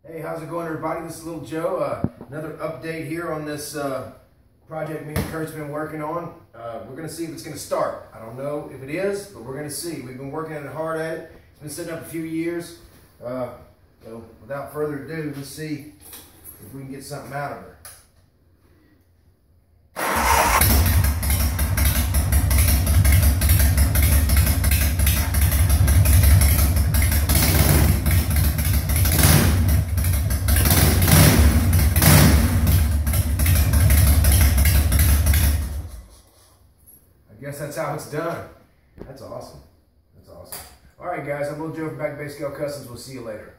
Hey, how's it going, everybody? This is Little Joe. Another update here on this project me and Kurt's been working on. We're going to see if it's going to start. I don't know if it is, but we're going to see. We've been working hard at it. It's been sitting up a few years. So without further ado, let's see if we can get something out of her. I guess that's how it's done. That's awesome. That's awesome. All right, guys, I'm Little Joe from Back to Base Scale Customs. We'll see you later.